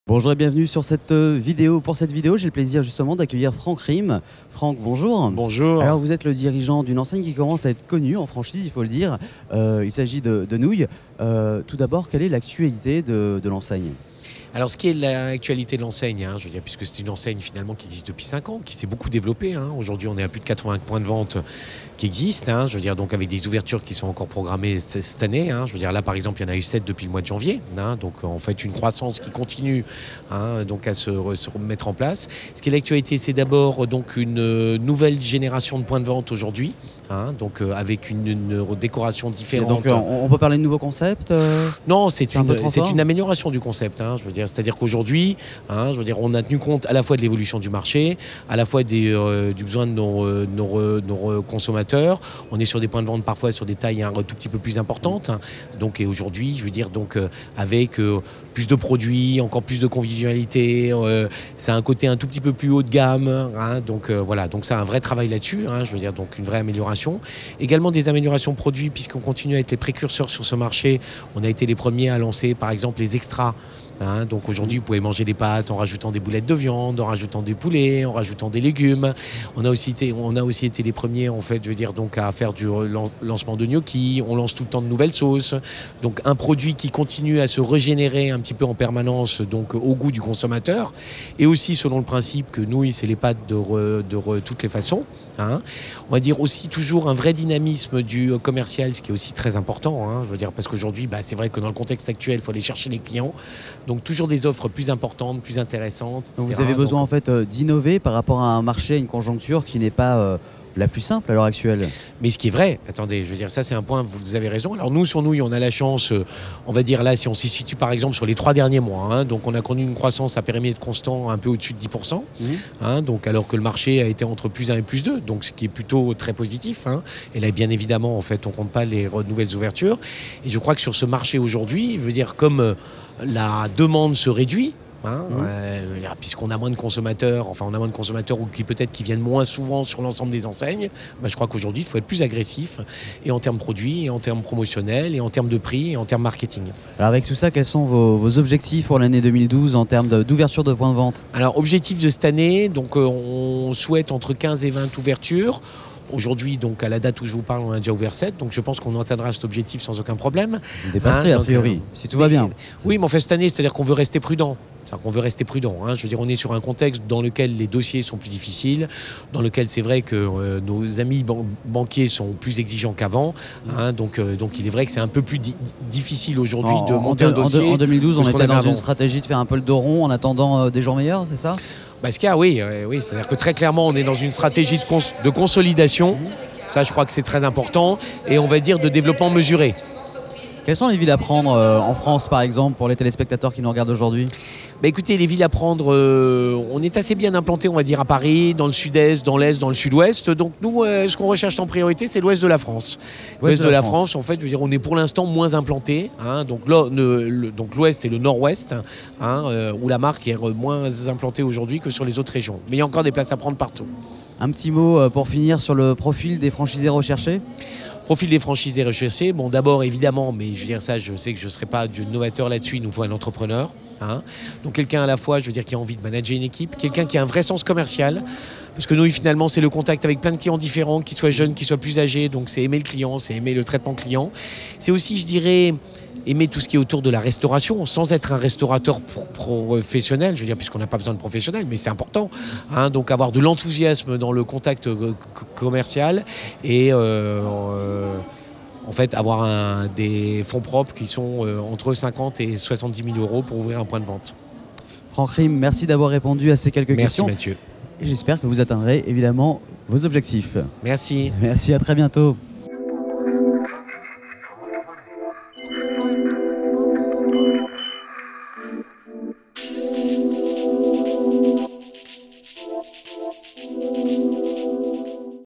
Bonjour et bienvenue sur cette vidéo. Pour cette vidéo, j'ai le plaisir justement d'accueillir Franck Rym. Franck, bonjour. Bonjour. Alors vous êtes le dirigeant d'une enseigne qui commence à être connue en franchise, il faut le dire. Il s'agit de Nouilles. Tout d'abord, quelle est l'actualité de l'enseigne ? Alors, ce qui est l'actualité de l'enseigne, je veux dire, puisque c'est une enseigne finalement qui existe depuis 5 ans, qui s'est beaucoup développée. Aujourd'hui, on est à plus de 80 points de vente qui existent. Je veux dire, donc avec des ouvertures qui sont encore programmées cette année. Je veux dire, là, par exemple, il y en a eu 7 depuis le mois de janvier. Donc, en fait, une croissance qui continue donc à se remettre en place. Ce qui est l'actualité, c'est d'abord donc une nouvelle génération de points de vente aujourd'hui. Donc avec une décoration différente. Donc on peut parler de nouveaux concepts Non, c'est une amélioration du concept. Je veux dire, c'est-à-dire qu'aujourd'hui, je veux dire, on a tenu compte à la fois de l'évolution du marché, à la fois du besoin de nos consommateurs. On est sur des points de vente parfois sur des tailles un tout petit peu plus importantes. Donc et aujourd'hui, je veux dire, donc avec plus de produits, encore plus de convivialité. C'est un côté un tout petit peu plus haut de gamme. Donc voilà, donc c'est un vrai travail là-dessus. Je veux dire, donc une vraie amélioration. Également des améliorations produits, puisqu'on continue à être les précurseurs sur ce marché. On a été les premiers à lancer, par exemple, les extras. Donc aujourd'hui, vous pouvez manger des pâtes en rajoutant des boulettes de viande, en rajoutant des poulets, en rajoutant des légumes. On a aussi été les premiers, en fait, je veux dire, donc à faire du lancement de gnocchi. On lance tout le temps de nouvelles sauces. Donc un produit qui continue à se régénérer un petit peu en permanence, donc au goût du consommateur. Et aussi selon le principe que nouilles, c'est les pâtes de toutes les façons. On va dire aussi toujours un vrai dynamisme du commercial, ce qui est aussi très important. Je veux dire, parce qu'aujourd'hui, c'est vrai que dans le contexte actuel, il faut aller chercher les clients. Donc toujours des offres plus importantes, plus intéressantes, etc. Donc vous avez besoin en fait d'innover par rapport à un marché, à une conjoncture qui n'est pas la plus simple à l'heure actuelle. Mais ce qui est vrai, attendez, je veux dire, ça c'est un point, vous avez raison. Alors nous, sur Nouilles, on a la chance, on va dire là, si on s'y situe par exemple sur les 3 derniers mois, donc on a connu une croissance à périmètre constant un peu au-dessus de 10%, donc alors que le marché a été entre plus 1 et plus 2, donc ce qui est plutôt très positif. Et là, bien évidemment, en fait, on ne compte pas les nouvelles ouvertures. Et je crois que sur ce marché aujourd'hui, je veux dire, comme la demande se réduit, puisqu'on a moins de consommateurs, ou qui peut-être qui viennent moins souvent sur l'ensemble des enseignes, je crois qu'aujourd'hui il faut être plus agressif, et en termes produits, et en termes promotionnels, et en termes de prix, et en termes marketing. Alors avec tout ça, quels sont vos objectifs pour l'année 2012 en termes d'ouverture de points de vente ? Alors objectif de cette année, donc on souhaite entre 15 et 20 ouvertures. Aujourd'hui, donc à la date où je vous parle, on a déjà ouvert 7, donc je pense qu'on atteindra cet objectif sans aucun problème. Vous dépasserez a priori, si tout va bien. Oui, mais en fait cette année, c'est-à-dire qu'on veut rester prudent. Je veux dire, on est sur un contexte dans lequel les dossiers sont plus difficiles, dans lequel c'est vrai que nos amis banquiers sont plus exigeants qu'avant. Donc il est vrai que c'est un peu plus difficile aujourd'hui de monter un dossier. En 2012, on était dans une stratégie de faire un peu le dos rond en attendant des jours meilleurs, c'est ça ? Ce qu'il y a, oui, c'est-à-dire que très clairement, on est dans une stratégie de consolidation. Ça, je crois que c'est très important. Et on va dire de développement mesuré. Quelles sont les villes à prendre en France, par exemple, pour les téléspectateurs qui nous regardent aujourd'hui ? Écoutez, les villes à prendre, on est assez bien implanté, on va dire, à Paris, dans le sud-est, dans l'est, dans le sud-ouest. Donc nous, ce qu'on recherche en priorité, c'est l'ouest de la France. L'ouest de la France, en fait, je veux dire, on est pour l'instant moins implanté. Donc l'ouest et le nord-ouest, où la marque est moins implantée aujourd'hui que sur les autres régions. Mais il y a encore des places à prendre partout. Un petit mot pour finir sur le profil des franchisés recherchés ? Profil des franchisés recherchés, bon d'abord évidemment, mais je veux dire ça, je sais que je ne serai pas du novateur là-dessus, il nous faut un entrepreneur. Donc quelqu'un à la fois, je veux dire, qui a envie de manager une équipe, quelqu'un qui a un vrai sens commercial, parce que nous finalement c'est le contact avec plein de clients différents, qu'ils soient jeunes, qu'ils soient plus âgés, donc c'est aimer le client, c'est aimer le traitement client. C'est aussi, je dirais, aimer tout ce qui est autour de la restauration, sans être un restaurateur professionnel, je veux dire, puisqu'on n'a pas besoin de professionnels, mais c'est important. Donc avoir de l'enthousiasme dans le contact commercial et en fait avoir des fonds propres qui sont entre 50 et 70 000 euros pour ouvrir un point de vente. Franck Rym, merci d'avoir répondu à ces quelques questions. Merci Mathieu. Et j'espère que vous atteindrez évidemment vos objectifs. Merci. Merci, à très bientôt.